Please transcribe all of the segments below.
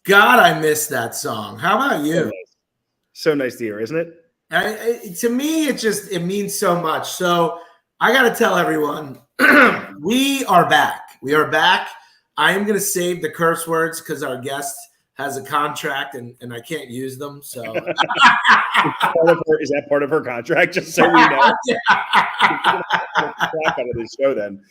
God, I miss that song. How about you? So nice to hear, isn't it? To me, it means so much. So I got to tell everyone, we are back. We are back. I am going to save the curse words because our guest has a contract and I can't use them. So is that part of her contract? Just so we know. Out of this show, then.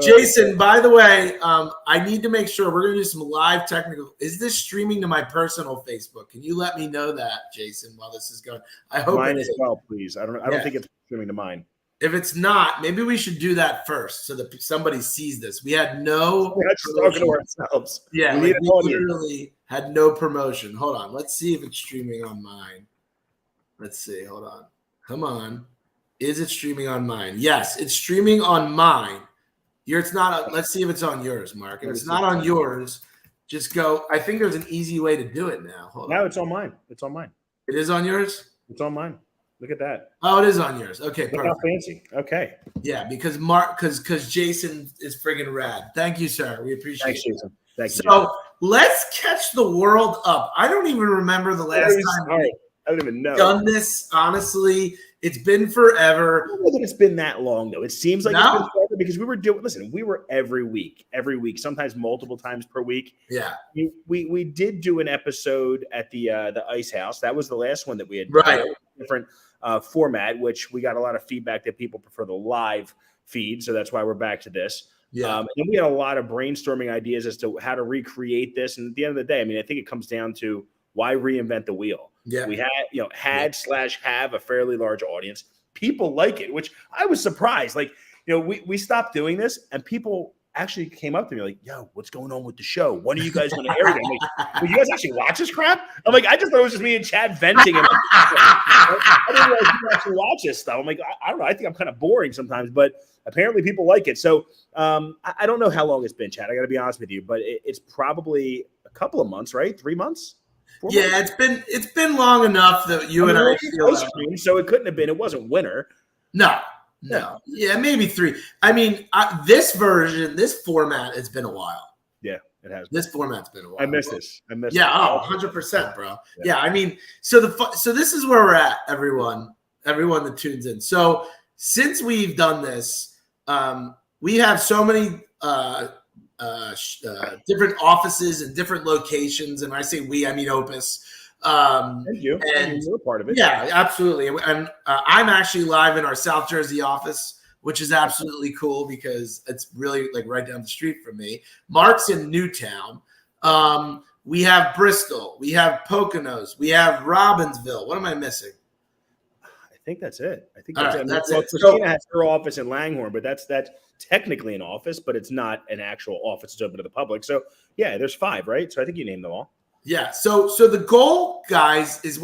Jason, by the way, I need to make sure we're going to do some live technical. Is this streaming to my personal Facebook? Can you let me know that, Jason, while this is going? I hope mine as well, please. I don't think it's streaming to mine. If it's not, maybe we should do that first so that somebody sees this. We had no. We're just talking to ourselves. Yeah, we literally had no promotion. Hold on. Let's see if it's streaming on mine. Let's see. Hold on. Come on. Is it streaming on mine? Yes, it's streaming on mine. It's not. Let's see if it's on yours, Mark. If it's not on yours, just go. I think there's an easy way to do it now. Hold on. It's on mine. It's on mine. It is on yours? It's on mine. Look at that. Oh, it is on yours. Okay, perfect. Look how fancy. Okay. Yeah, because Jason is friggin' rad. Thank you, sir. We appreciate it. Jason. Thank you. So let's catch the world up. I don't even remember the last time I don't even know. Done this, honestly. It's been forever. I don't know that it's been that long, though. It seems like it's been forever because we were every week, sometimes multiple times per week. Yeah. We did do an episode at the Ice House. That was the last one that we had. Right. Different format, which we got a lot of feedback that people prefer the live feed. So that's why we're back to this. Yeah. And we had a lot of brainstorming ideas as to how to recreate this. And at the end of the day, I mean, I think it comes down to why reinvent the wheel? Yeah. We have a fairly large audience. People like it, which I was surprised. Like, we stopped doing this and people actually came up to me like, yo, what's going on with the show? When are you guys going to air it? I'm like, well, you guys actually watch this crap? I'm like, I just thought it was just me and Chad venting. And I didn't realize you actually watch this stuff. I'm like, I don't know. I think I'm kind of boring sometimes, but apparently people like it. So I don't know how long it's been, Chad. I got to be honest with you, but it's probably a couple of months, right? 3 months? Yeah, it's been long enough that you and I feel that. So it couldn't have been. It wasn't winter. No. Yeah, maybe 3. I mean, this format, it's been a while. Yeah, it has. This format's been a while. I miss this. Yeah, 100%, bro. Yeah, I mean, so this is where we're at, everyone that tunes in. So since we've done this, we have so many different offices and different locations, and when I say we, I mean Opus. Thank you. And you're a part of it. Yeah, absolutely. And I'm actually live in our South Jersey office, which is absolutely cool because it's really like right down the street from me. Mark's in Newtown. We have Bristol. We have Poconos. We have Robbinsville. What am I missing? I think that's it. I think that's it. Christina has her office in Langhorne, but that's technically an office, but it's not an actual office. It's open to the public. So yeah, there's 5, right? So I think you named them all. Yeah. So the goal, guys, is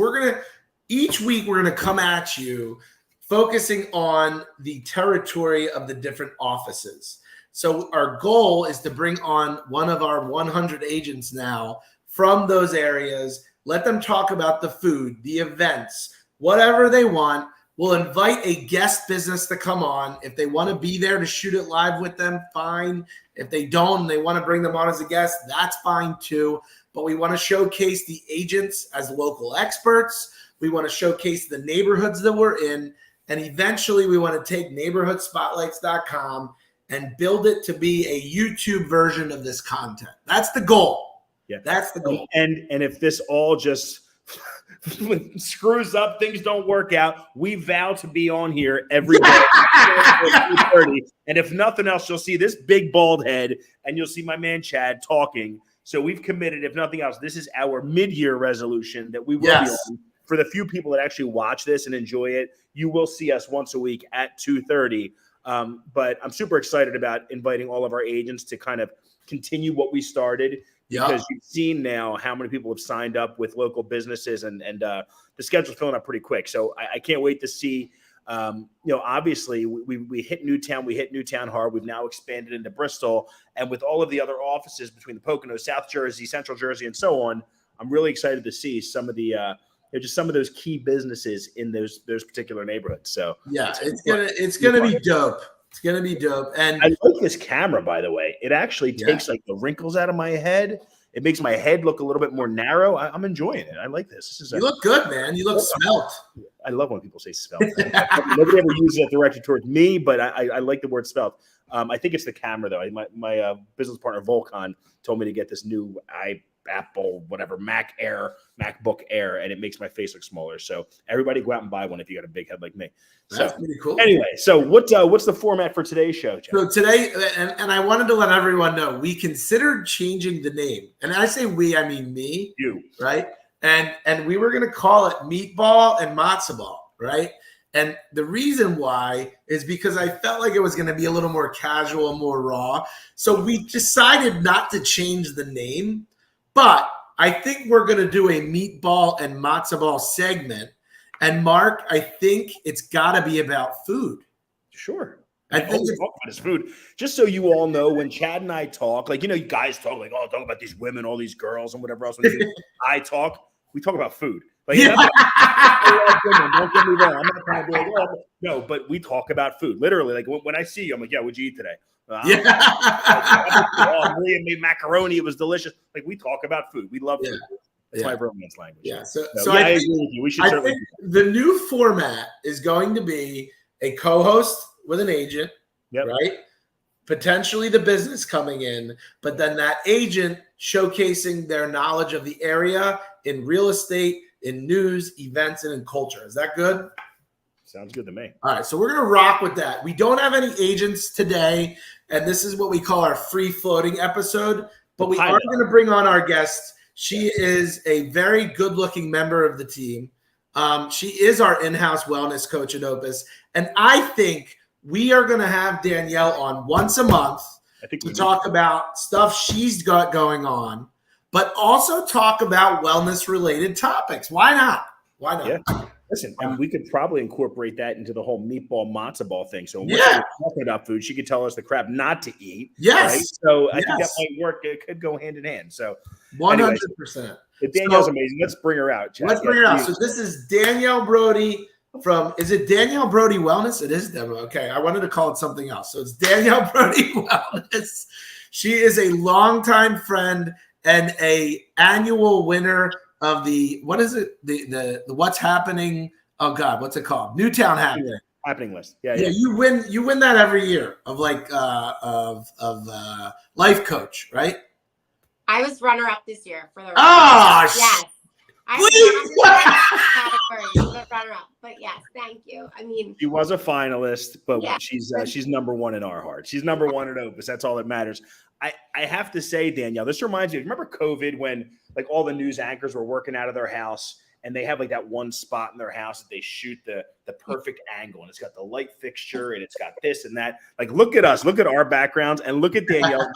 each week we're gonna come at you focusing on the territory of the different offices. So our goal is to bring on one of our 100 agents now from those areas, let them talk about the food, the events, whatever they want. We'll invite a guest business to come on. If they want to be there to shoot it live with them, fine. If they don't and they want to bring them on as a guest, that's fine too. But we want to showcase the agents as local experts. We want to showcase the neighborhoods that we're in. And eventually we want to take neighborhoodspotlights.com and build it to be a YouTube version of this content. That's the goal. Yeah, that's the goal. And if this all just screws up, things don't work out, we vow to be on here every day. And if nothing else, you'll see this big bald head and you'll see my man Chad talking. So we've committed, if nothing else, this is our mid-year resolution that we will be on for the few people that actually watch this and enjoy it, you will see us once a week at 2:30. But I'm super excited about inviting all of our agents to kind of continue what we started, because you've seen now how many people have signed up with local businesses, and the schedule's filling up pretty quick. So I can't wait to see. Obviously we hit Newtown. We hit Newtown hard. We've now expanded into Bristol, and with all of the other offices between the Poconos, South Jersey, Central Jersey, and so on, I'm really excited to see some of the just some of those key businesses in those particular neighborhoods. So yeah, it's gonna be dope. It's gonna be dope. And I like this camera, by the way. It actually takes like the wrinkles out of my head. It makes my head look a little bit more narrow. I'm enjoying it. I like this. You look good, man. You look svelte. I love when people say svelte. Nobody ever uses it directed towards me, but I like the word svelte. I think it's the camera, though. My business partner, Volcon, told me to get this new Apple, whatever, MacBook Air, and it makes my face look smaller. So everybody go out and buy one if you got a big head like me. That's pretty cool. Anyway, so what's the format for today's show, Jeff? So today, and I wanted to let everyone know, we considered changing the name. And I say we, I mean me. You. Right? And we were going to call it Meatball and Matzo Ball, right? And the reason why is because I felt like it was going to be a little more casual, more raw. So we decided not to change the name. But I think we're going to do a meatball and matzo ball segment. And Mark, I think it's got to be about food. Sure. I think it's talk about his food. Just so you all know, when Chad and I talk, like, you guys talk like, oh, talk about these women, all these girls and whatever else. When we talk about food. Like, don't get me wrong. I'm not trying to be like, oh, no, but we talk about food. Literally, like when I see you, I'm like, yeah, what'd you eat today? Maria made macaroni. It was delicious. Like, we talk about food. We love food. It's my romance language. Yeah. So I agree with you. We should. I think the new format is going to be a co-host with an agent, right? Potentially the business coming in, but then that agent showcasing their knowledge of the area in real estate, in news, events, and in culture. Is that good? Sounds good to me. All right, so we're going to rock with that. We don't have any agents today, and this is what we call our free-floating episode, but we are going to bring on our guest. She is a very good-looking member of the team. She is our in-house wellness coach at Opus, and I think we are going to have Danielle on once a month to talk about stuff she's got going on, but also talk about wellness-related topics. Why not? Why not? Yeah. Listen, and we could probably incorporate that into the whole meatball matzo ball thing. So when we're talking about food, she could tell us the crap not to eat. Yes. Right? So I think that might work. It could go hand in hand. So 100%. Danielle's amazing. Let's bring her out. Let's bring her out. So this is Danielle Brody is it Danielle Brody Wellness? It is Danielle. Okay. I wanted to call it something else. So it's Danielle Brody Wellness. She is a longtime friend and a annual winner of the, what is it? The what's happening? Oh God, what's it called? Newtown happening list. Yeah. You win that every year of life coach, right? I was runner up this year for the yes. I was runner up, but yes, thank you. I mean, she was a finalist, but she's number one in our hearts. She's number one at Opus. That's all that matters. I have to say, Danielle, this reminds me. Remember COVID when like all the news anchors were working out of their house and they have like that one spot in their house that they shoot the perfect angle and it's got the light fixture and it's got this and that. Like, look at us, look at our backgrounds, and look at Danielle.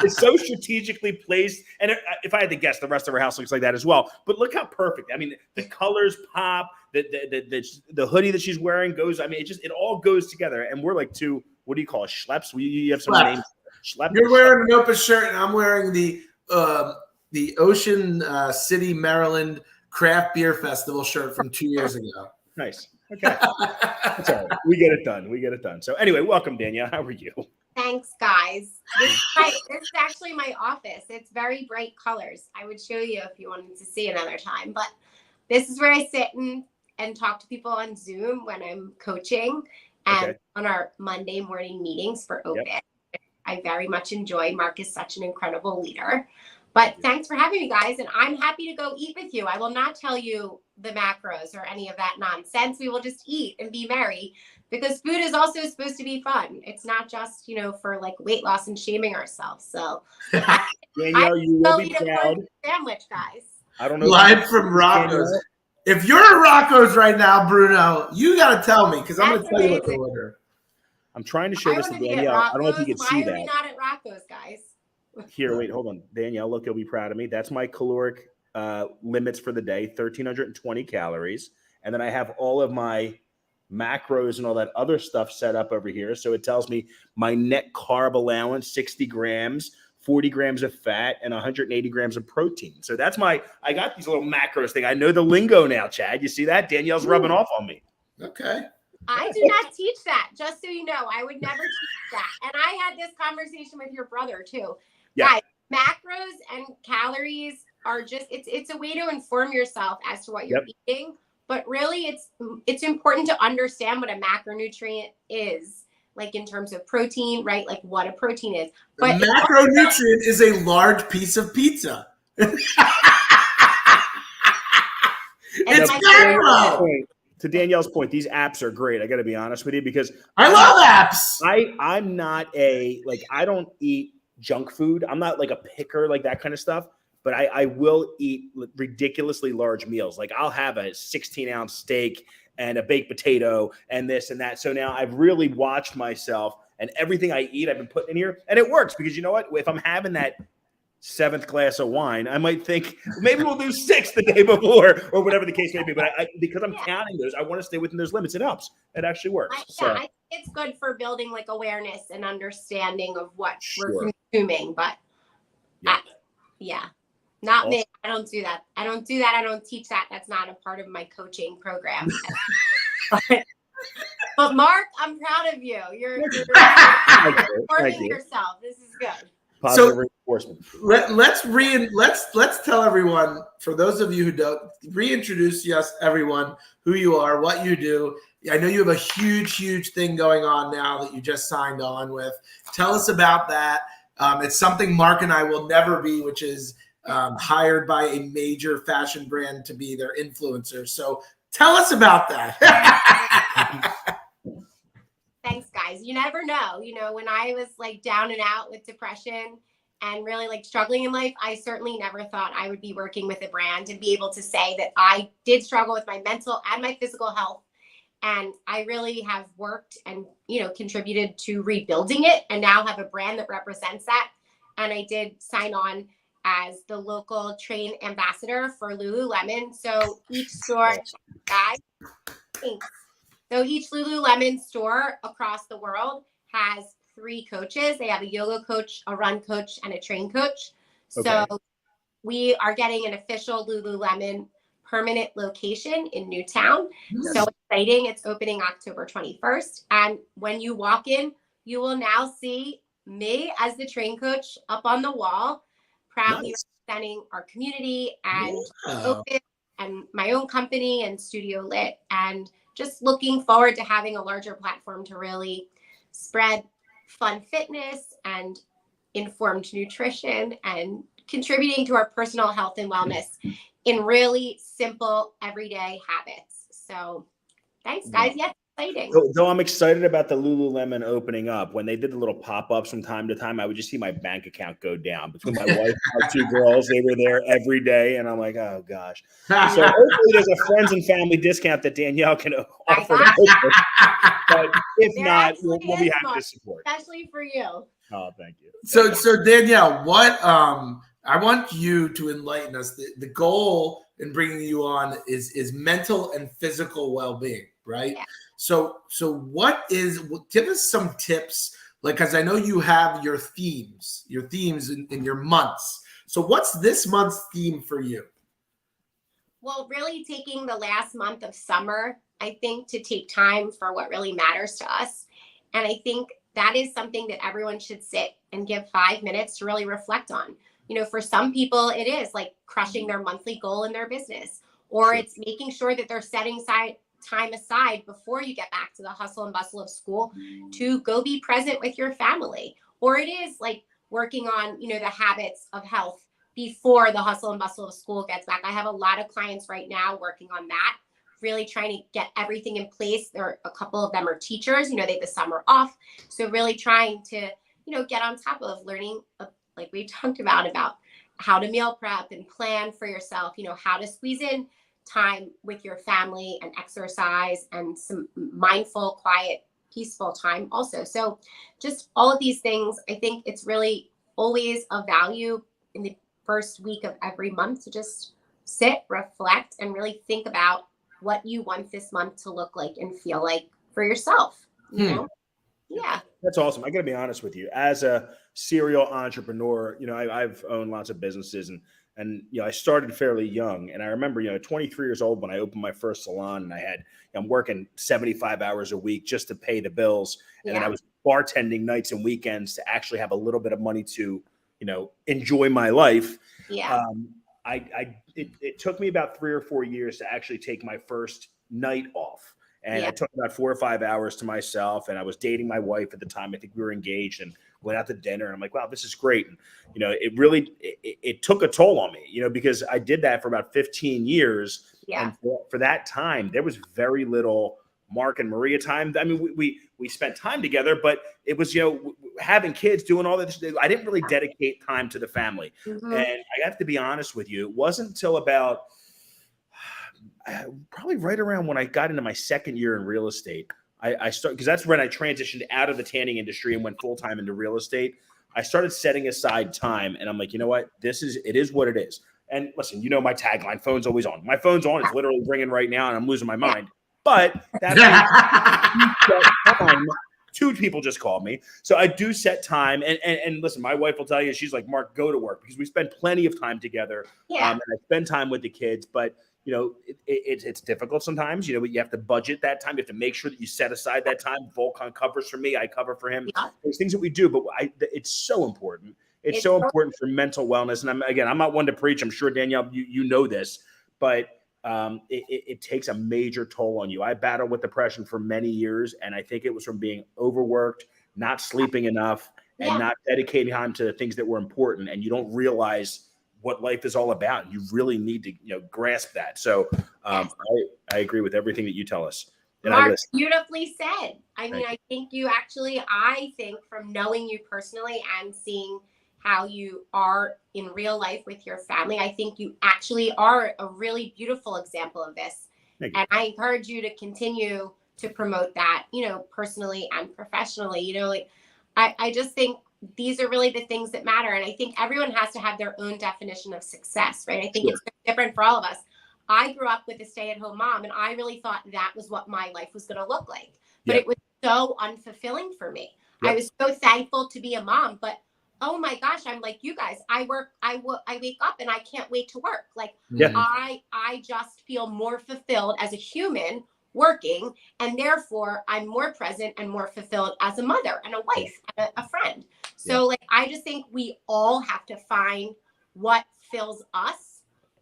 It's so strategically placed. And if I had to guess, the rest of her house looks like that as well. But look how perfect. I mean, the colors pop. The hoodie that she's wearing goes. I mean, it all goes together. And we're like two. What do you call it? Schleps? You have some names. Schlepp. You're wearing an Opus shirt, and I'm wearing the Ocean City, Maryland Craft Beer Festival shirt from 2 years ago. Nice. Okay. That's all right. We get it done. So anyway, welcome, Danielle. How are you? Thanks, guys. This is actually my office. It's very bright colors. I would show you if you wanted to see another time. But this is where I sit and talk to people on Zoom when I'm coaching and on our Monday morning meetings for Opus. Yep. I very much enjoy. Mark is such an incredible leader. But thanks for having me, guys. And I'm happy to go eat with you. I will not tell you the macros or any of that nonsense. We will just eat and be merry because food is also supposed to be fun. It's not just, for like weight loss and shaming ourselves. So Danielle, you will be proud. Sandwich, guys. I don't know. Live from Rocco's. If you're at Rocco's right now, Bruno, you got to tell me because I'm going That's to tell you what to amazing. order. I'm trying to show this to want to be at Danielle. I don't know if you Rocco's. can see Why are we that. not at Rocco's, guys? Here, wait, hold on. Danielle, look, you'll be proud of me. That's my caloric limits for the day, 1,320 calories. And then I have all of my macros and all that other stuff set up over here. So it tells me my net carb allowance, 60 grams, 40 grams of fat, and 180 grams of protein. So that's I got these little macros thing. I know the lingo now, Chad. You see that? Danielle's rubbing off on me. Okay. I do not teach that, just so you know. I would never teach that. And I had this conversation with your brother, too. Yeah. Guys, macros and calories are just, it's a way to inform yourself as to what you're eating. But really, it's important to understand what a macronutrient is, like in terms of protein, right? Like what a protein is. But a macronutrient is a large piece of pizza. It's macro. To Danielle's point, these apps are great. I got to be honest with you because I love apps. I'm not I don't eat junk food. I'm not like a picker, like that kind of stuff. But I will eat ridiculously large meals. Like I'll have a 16-ounce steak and a baked potato and this and that. So now I've really watched myself and everything I eat, I've been putting in here. And it works because you know what? If I'm having that 7th glass of wine, I might think maybe we'll do 6 the day before or whatever the case may be. But because I'm counting those, I want to stay within those limits. It helps. It actually works. I think it's good for building like awareness and understanding of what we're consuming. But not me. I don't do that. I don't teach that. That's not a part of my coaching program. But Mark, I'm proud of you. You're informing yourself. This is good. Positive reinforcement. Let's tell everyone, for those of you who don't, reintroduce everyone, who you are, what you do. I know you have a huge thing going on now that you just signed on with. Tell us about that. It's something Mark and I will never be, which is hired by a major fashion brand to be their influencer. So tell us about that. Thanks, guys. You never know. You know, when I was like down and out with depression and really like struggling in life, I certainly never thought I would be working with a brand and be able to say that I did struggle with my mental and my physical health. And I really have worked and, contributed to rebuilding it and now have a brand that represents that. And I did sign on as the local train ambassador for Lululemon. So each store, guys, thanks. So each Lululemon store across the world has 3 coaches. They have a yoga coach, a run coach, and a train coach. Okay. So we are getting an official Lululemon permanent location in Newtown. Yes. So exciting. It's opening October 21st. And when you walk in, you will now see me as the train coach up on the wall, proudly representing our community and Open and my own company and Studio Lit, and just looking forward to having a larger platform to really spread fun fitness and informed nutrition and contributing to our personal health and wellness in really simple everyday habits. So thanks, guys. Yes, exciting. Though I'm excited about the Lululemon opening up, when they did the little pop-ups from time to time, I would just see my bank account go down. Between my wife and our 2 girls, they were there every day, and I'm like, oh gosh. So hopefully there's a friends and family discount that Danielle can offer. But if not, we'll be happy to support. Especially for you. Oh, thank you. So Danielle, what I want you to enlighten us. The goal in bringing you on is mental and physical well-being, right? Yeah. So give us some tips, like, because I know you have your themes in your months. So what's this month's theme for you? Well, really taking the last month of summer, I think, to take time for what really matters to us. And I think that is something that everyone should sit and give 5 minutes to really reflect on. For some people, it is like crushing their monthly goal in their business, or it's making sure that they're setting time aside before you get back to the hustle and bustle of school to go be present with your family. Or it is like working on, the habits of health before the hustle and bustle of school gets back. I have a lot of clients right now working on that, really trying to get everything in place. A couple of them are teachers, they have the summer off. So really trying to, get on top of learning, like we talked about how to meal prep and plan for yourself, how to squeeze in time with your family and exercise and some mindful, quiet, peaceful time also. So just all of these things, I think it's really always a value in the first week of every month to just sit, reflect, and really think about what you want this month to look like and feel like for yourself, you know? Yeah. That's awesome. I got to be honest with you. As a serial entrepreneur, I've owned lots of businesses, and I started fairly young. And I remember, 23 years old when I opened my first salon, and I'm working 75 hours a week just to pay the bills. And then I was bartending nights and weekends to actually have a little bit of money to, enjoy my life. Yeah. It took me about 3 or 4 years to actually take my first night off. And I took about 4 or 5 hours to myself, and I was dating my wife at the time. I think we were engaged, and went out to dinner. And I'm like, wow, this is great. And, it really, it took a toll on me, because I did that for about 15 years. Yeah. And for that time, there was very little Mark and Maria time. I mean, we spent time together, but it was, having kids, doing all this. I didn't really dedicate time to the family. Mm-hmm. And I have to be honest with you, it wasn't until about probably right around when I got into my second year in real estate, I started, because that's when I transitioned out of the tanning industry and went full-time into real estate. I started setting aside time, and I'm like, you know what? It is what it is. And listen, my tagline, phone's always on. My phone's on. It's literally ringing right now, and I'm losing my mind. But that's time. 2 people just called me. So I do set time. And listen, my wife will tell you, she's like, Mark, go to work, because we spend plenty of time together. Yeah. And I spend time with the kids. But, it's difficult sometimes. You have to budget that time. You have to make sure that you set aside that time. Volkan covers for me. I cover for him. Yeah. There's things that we do, but it's so important. It's so important for mental wellness. And I'm not one to preach. I'm sure, Danielle, you know this, but it takes a major toll on you. I battled with depression for many years, and I think it was from being overworked, not sleeping enough, and not dedicating time to the things that were important. And you don't realize what life is all about. And you really need to, grasp that. So I agree with everything that you tell us. And Mark, beautifully said. I mean, I think I think from knowing you personally and seeing how you are in real life with your family, I think you actually are a really beautiful example of this. And I encourage you to continue to promote that, personally and professionally. I just think these are really the things that matter. And I think everyone has to have their own definition of success, right? I think it's different for all of us. I grew up with a stay-at-home mom, and I really thought that was what my life was going to look like. But it was so unfulfilling for me. I was so thankful to be a mom, but oh my gosh, I'm like you guys. I wake up and I can't wait to work. Like I just feel more fulfilled as a human working, and therefore I'm more present and more fulfilled as a mother and a wife and a friend. So I just think we all have to find what fills us,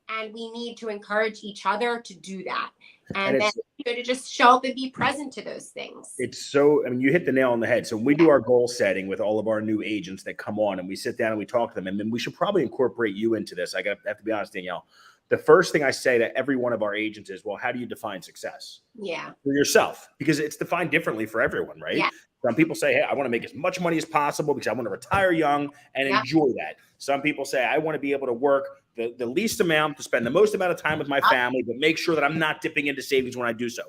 and we need to encourage each other to do that. And then to just show up and be present to those things. You hit the nail on the head. So when we do our goal setting with all of our new agents that come on, and we sit down and we talk to them, and then we should probably incorporate you into this. I have to be honest, Danielle. The first thing I say to every one of our agents is, well, how do you define success? Yeah. For yourself, because it's defined differently for everyone, right? Yeah. Some people say, hey, I want to make as much money as possible because I want to retire young and enjoy that. Some people say, I want to be able to work the least amount to spend the most amount of time with my family, but make sure that I'm not dipping into savings when I do so.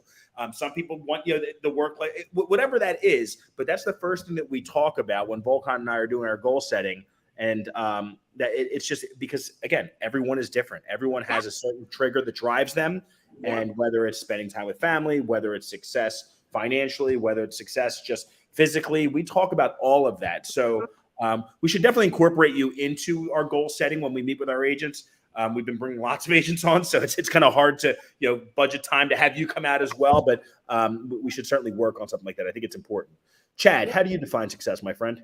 Some people want, the work, whatever that is, but that's the first thing that we talk about when Volkan and I are doing our goal setting. And that it's just because, again, everyone is different. Everyone has a certain trigger that drives them. And whether it's spending time with family, whether it's success financially, whether it's success just physically, we talk about all of that. So we should definitely incorporate you into our goal setting when we meet with our agents. We've been bringing lots of agents on, so it's kind of hard to budget time to have you come out as well. But we should certainly work on something like that. I think it's important. Chad, how do you define success, my friend?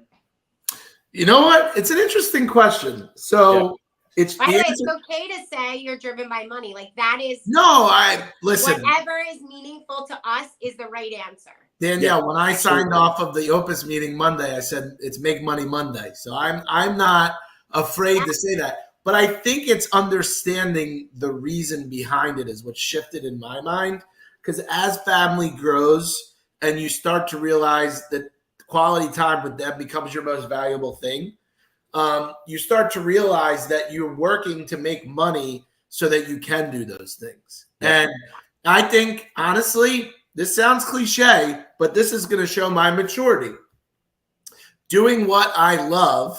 You know what? It's an interesting question. So it's okay to say you're driven by money. Like that is listen. Whatever is meaningful to us is the right answer. Danielle, when I signed off of the Opus meeting Monday, I said it's Make Money Monday. So I'm not afraid to say that. But I think it's understanding the reason behind it is what shifted in my mind. Because as family grows and you start to realize that quality time with them becomes your most valuable thing, you start to realize that you're working to make money so that you can do those things. And I think, honestly, this sounds cliche, but this is going to show my maturity. Doing what I love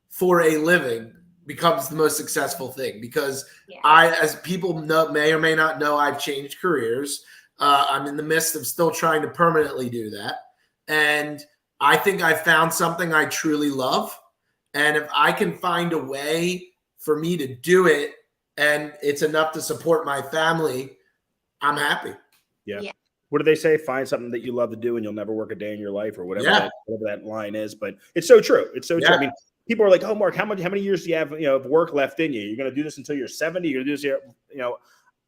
for a living becomes the most successful thing because as people may or may not know, I've changed careers. I'm in the midst of still trying to permanently do that. And I think I found something I truly love. And if I can find a way for me to do it and it's enough to support my family, I'm happy. Yeah. What do they say? Find something that you love to do and you'll never work a day in your life or whatever, whatever that line is. But it's so true. It's so true. I mean, people are like, oh, Mark, how many years do you have, of work left in you? You're going to do this until you're 70. You're going to do this,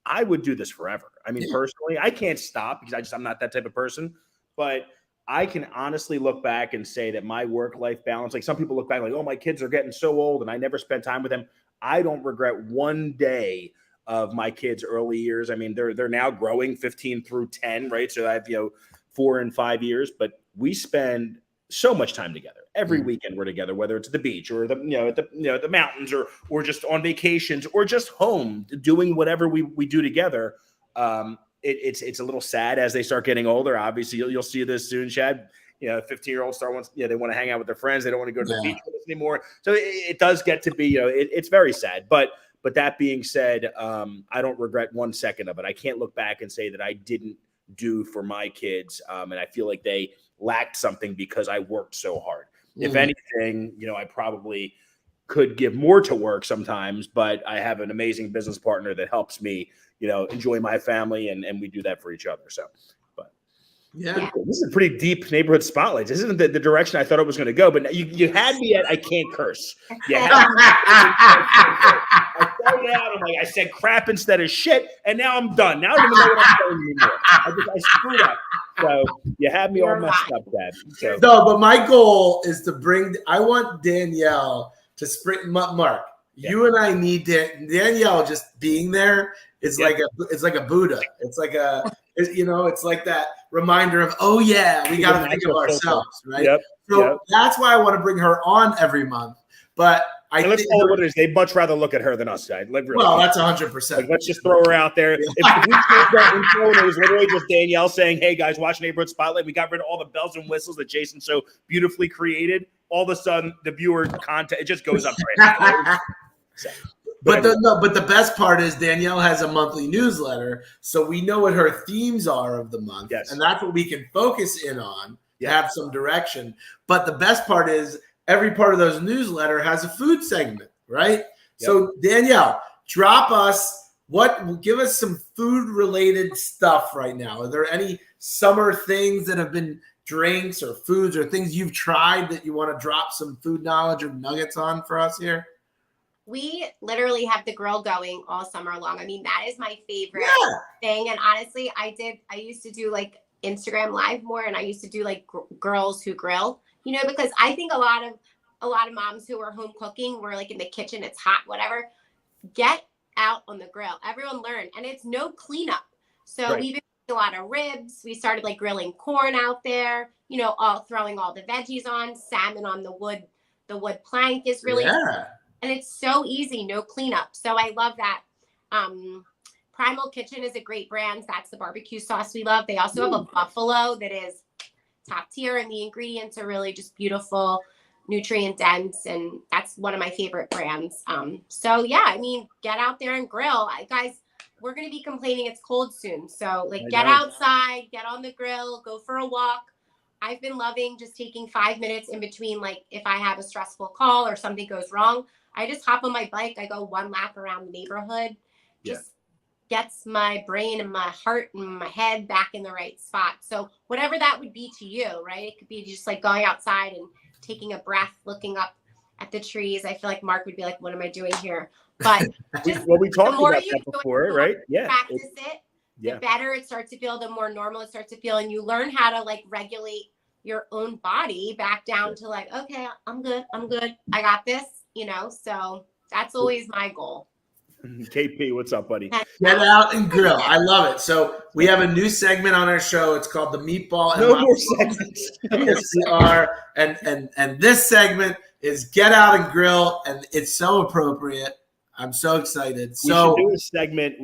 I would do this forever. I mean, personally, I can't stop because I'm not that type of person, but I can honestly look back and say that my work-life balance, like some people look back like, oh, my kids are getting so old and I never spent time with them. I don't regret one day of my kids' early years. I mean, they're now growing 15 through 10, right? So I have, 4 and 5 years, but we spend so much time together. Every weekend we're together, whether it's at the beach or at the mountains or just on vacations or just home doing whatever we do together. It's a little sad as they start getting older. Obviously, you'll see this soon, Chad. 15-year-olds they want to hang out with their friends. They don't want to go to the beach with us anymore. So it does get to be, it's very sad. But that being said, I don't regret 1 second of it. I can't look back and say that I didn't do for my kids. And I feel like they lacked something because I worked so hard. If anything, I probably could give more to work sometimes, but I have an amazing business partner that helps me, enjoy my family, and we do that for each other. So, this is a pretty deep neighborhood spotlight. This isn't the direction I thought it was going to go, but you had me at I can't curse. I started out, I said crap instead of shit, and now I'm done. Now I don't even know what I'm saying anymore. I screwed up. So you had me all messed up, Dad. So. No, but my goal is to I want Danielle to sprint. Mark, you and I need Danielle just being there is like a Buddha. It's like it's like that reminder of, we got to think of ourselves, right? That's why I want to bring her on every month. But let's call it what it is. They'd much rather look at her than us, Dad. Well, that's 100%. Let's just throw her out there. If we changed that intro and it was literally just Danielle saying, hey, guys, watch Neighborhood Spotlight. We got rid of all the bells and whistles that Jason so beautifully created. All of a sudden, the viewer content, it just goes up right now. But the best part is Danielle has a monthly newsletter, so we know what her themes are of the month, and that's what we can focus in on to have some direction. But the best part is every part of those newsletter has a food segment, right? So Danielle, give us some food related stuff right now. Are there any summer things that have been drinks or foods or things you've tried that you want to drop some food knowledge or nuggets on for us here? We literally have the grill going all summer long. I mean, that is my favorite thing. And honestly, I used to do like Instagram Live more, and I used to do like girls who grill, because I think a lot of moms who are home cooking, we're like in the kitchen, it's hot, whatever. Get out on the grill. Everyone learn. And it's no cleanup. So we've been doing a lot of ribs. We started like grilling corn out there, throwing all the veggies on, salmon on the wood plank is really and it's so easy, no cleanup. So I love that. Primal Kitchen is a great brand. That's the barbecue sauce we love. They also have a buffalo that is top tier, and the ingredients are really just beautiful, nutrient dense, and that's one of my favorite brands. Get out there and grill. Guys, we're going to be complaining it's cold soon. So get outside, get on the grill, go for a walk. I've been loving just taking 5 minutes in between, if I have a stressful call or something goes wrong, I just hop on my bike. I go one lap around the neighborhood. Just gets my brain and my heart and my head back in the right spot. So whatever that would be to you, right? It could be just like going outside and taking a breath, looking up at the trees. I feel like Mark would be like, what am I doing here? But we talked about that before, right? Practice it. The better it starts to feel, the more normal it starts to feel. And you learn how to regulate your own body back down to okay, I'm good. I got this, so that's always my goal. KP, what's up, buddy? Get out and grill. I love it. So we have a new segment on our show. It's called the Meatball. No more segments. Yes, we are. And this segment is Get Out and Grill, and it's so appropriate. I'm so excited. We So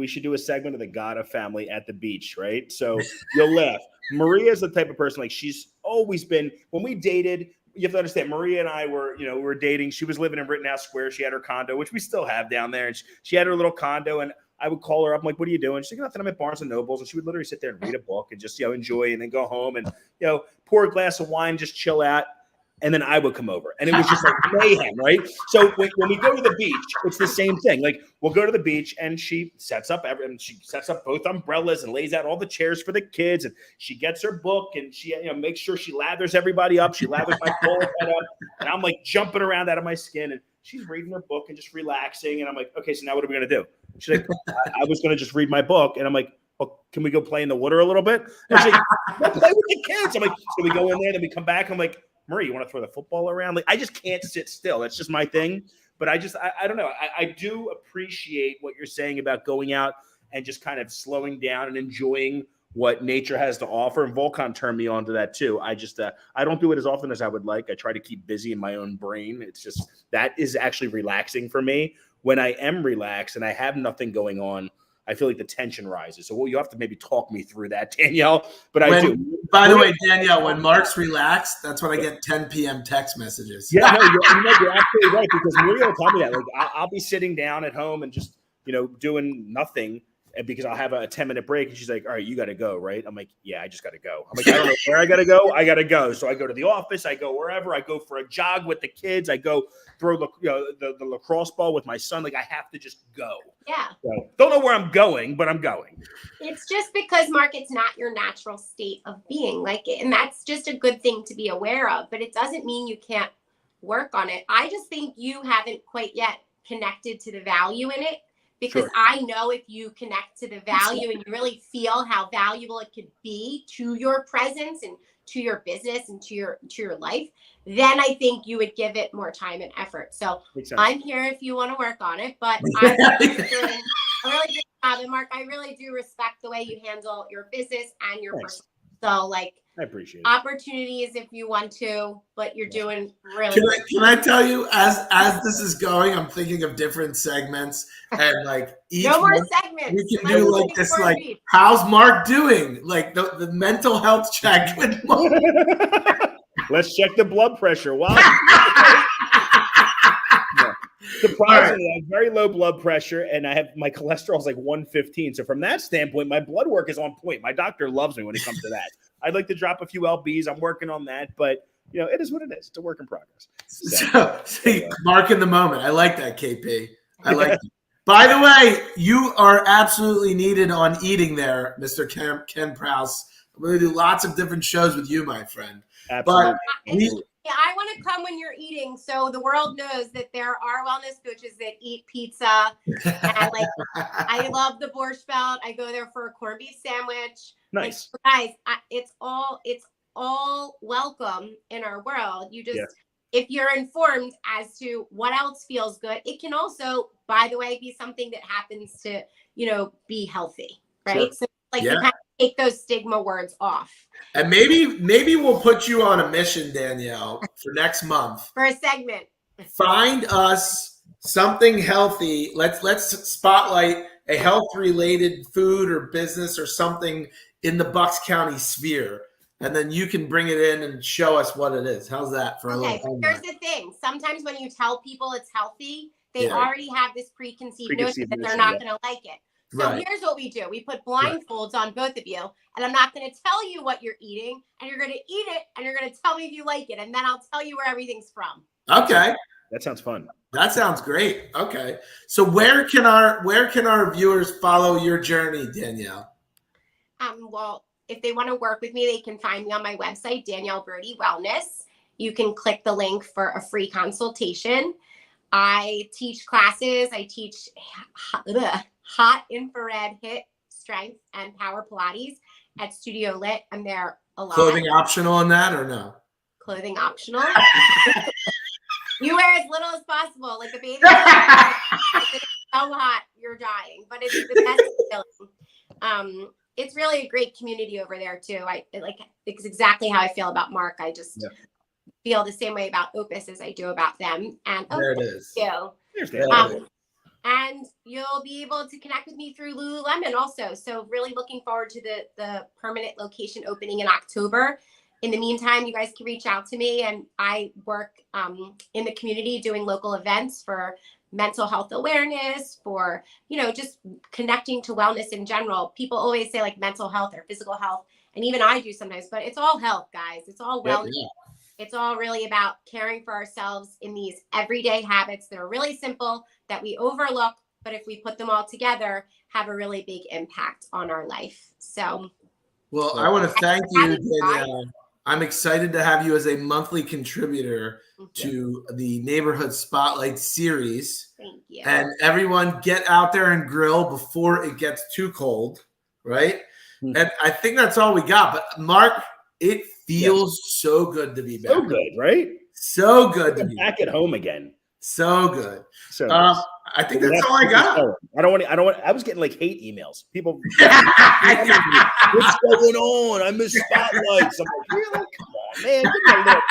should do a segment of the Gata family at the beach, right? So you'll laugh. Maria is the type of person, like, she's always been, when we dated, you have to understand, Maria and I were, we were dating. She was living in Rittenhouse Square. She had her condo, which we still have down there. And she had her little condo, and I would call her up. I'm like, what are you doing? She's like, nothing. I'm at Barnes and Nobles. And she would literally sit there and read a book and just, enjoy, and then go home and, pour a glass of wine, just chill out. And then I would come over, and it was just like mayhem, right? So when we go to the beach, it's the same thing. Like, we'll go to the beach, and she sets up both umbrellas and lays out all the chairs for the kids, and she gets her book, and she makes sure she lathers everybody up. She lathers my whole head up, and I'm like jumping around out of my skin, and she's reading her book and just relaxing. And I'm like, okay, so now what are we gonna do? She's like, I was gonna just read my book, and I'm like, well, can we go play in the water a little bit? And she's like, go play with the kids. I'm like, so we go in there, then we come back. I'm like, Marie, you want to throw the football around? Like, I just can't sit still. That's just my thing. But I don't know. I do appreciate what you're saying about going out and just kind of slowing down and enjoying what nature has to offer. And Volcon turned me on to that too. I just, I don't do it as often as I would like. I try to keep busy in my own brain. It's just, that is actually relaxing for me. When I am relaxed and I have nothing going on, I feel like the tension rises. So, you have to maybe talk me through that, Danielle. But I do. By the way, Danielle, when Mark's relaxed, that's when I get 10 p.m. text messages. Yeah, no, you're absolutely right, because Maria will tell me that. Like, I'll be sitting down at home and just, doing nothing, and because I'll have a 10-minute break, and she's like, all right, you got to go, right? I'm like, yeah, I just got to go. I'm like, I don't know where I got to go. I got to go. So I go to the office. I go wherever. I go for a jog with the kids. I go throw the lacrosse ball with my son. Like, I have to just go. Yeah. So, don't know where I'm going, but I'm going. It's just because, Mark, it's not your natural state of being, like, and that's just a good thing to be aware of, but it doesn't mean you can't work on it. I just think you haven't quite yet connected to the value in it, because Sure. I know if you connect to the value and you really feel how valuable it could be to your presence and to your business and to your life, then I think you would give it more time and effort. So I'm here if you want to work on it, but I'm doing a really good job. And Mark, I really do respect the way you handle your business and your personal. So, like, I appreciate it. Opportunities if you want to, but you're doing really good. Can I tell you, as this is going, I'm thinking of different segments, and like each no more one, segments. we can do like this, like, how's Mark doing? Like the mental health check with Mark. Let's check the blood pressure. Wow. Surprisingly, I have very low blood pressure, and I have my cholesterol is like 115. So from that standpoint, my blood work is on point. My doctor loves me when it comes to that. I'd like to drop a few lbs. I'm working on that, but it is what it is. It's a work in progress. So Mark in the moment. I like that, KP. I like it. By the way, you are absolutely needed on Eating there, Mr. Ken Prowse. I'm going to do lots of different shows with you, my friend. Absolutely. Yeah, I want to come when you're eating, so the world knows that there are wellness coaches that eat pizza. And like, I love the Borscht Belt. I go there for a corned beef sandwich. Nice, like, guys. It's all welcome in our world. You just, if you're informed as to what else feels good, it can also, by the way, be something that happens to be healthy, right? Sure. So you kind of take those stigma words off. And maybe we'll put you on a mission, Danielle, for next month. For a segment. Find us something healthy. Let's spotlight a health-related food or business or something in the Bucks County sphere. And then you can bring it in and show us what it is. How's that for a little homework? Here's the thing. Sometimes when you tell people it's healthy, they already have this preconceived notion that they're not going to like it. So here's what we do. We put blindfolds on both of you, and I'm not going to tell you what you're eating, and you're going to eat it, and you're going to tell me if you like it, and then I'll tell you where everything's from. Okay. That sounds fun. That sounds great. Okay. So where can our viewers follow your journey, Danielle? Well, if they want to work with me, they can find me on my website, Danielle Brody Wellness. You can click the link for a free consultation. I teach classes. I teach hot infrared HIIT strength and power Pilates at Studio Lit. I'm there a lot. Clothing optional in that or no? Clothing optional. You wear as little as possible, like a baby. It's so hot, you're dying, but it's the best feeling. It's really a great community over there too. It's exactly how I feel about Mark. I just feel the same way about Opus as I do about them. And there it is. Too. And you'll be able to connect with me through Lululemon also. So really looking forward to the permanent location opening in October. In the meantime, you guys can reach out to me, and I work in the community doing local events for mental health awareness, for, just connecting to wellness in general. People always say like mental health or physical health, and even I do sometimes, but it's all health, guys. It's all wellness. Yeah. It's all really about caring for ourselves in these everyday habits that are really simple, that we overlook, but if we put them all together, have a really big impact on our life. So, well, I want to thank you, Danielle. I'm excited to have you as a monthly contributor to the Neighborhood Spotlight series. Thank you. And everyone get out there and grill before it gets too cold, right? Mm-hmm. And I think that's all we got. But Mark, it feels so good to be back. So good, right? So good to be back at home again. So good. So I think that's all I got. I was getting like hate emails. People, what's going on? I miss spotlights. I'm like, really? Come on, man. Give me a little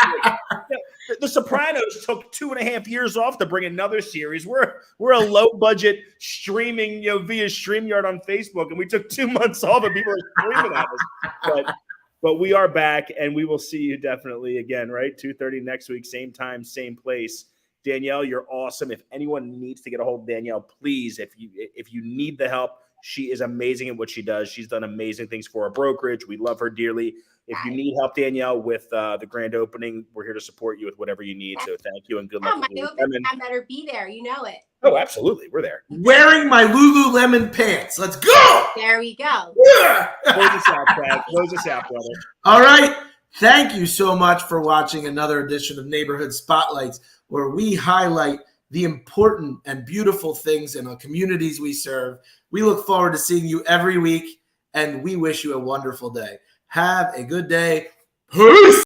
break. The Sopranos took 2.5 years off to bring another series. We're a low budget streaming, via StreamYard on Facebook, and we took 2 months off, and people are screaming at us. But we are back, and we will see you definitely again, right? 2:30 next week, same time, same place. Danielle, you're awesome. If anyone needs to get a hold of Danielle, please, if you need the help, she is amazing at what she does. She's done amazing things for our brokerage. We love her dearly. If you need help, Danielle, with the grand opening, we're here to support you with whatever you need. So thank you and good luck. My Lululemon better be there. You know it. Oh, absolutely. We're there. Wearing my Lululemon pants. Let's go. There we go. Yeah. Close us out, Brad. Close us out, brother. All right. Thank you so much for watching another edition of Neighborhood Spotlights, where we highlight the important and beautiful things in the communities we serve. We look forward to seeing you every week, and we wish you a wonderful day. Have a good day. Peace.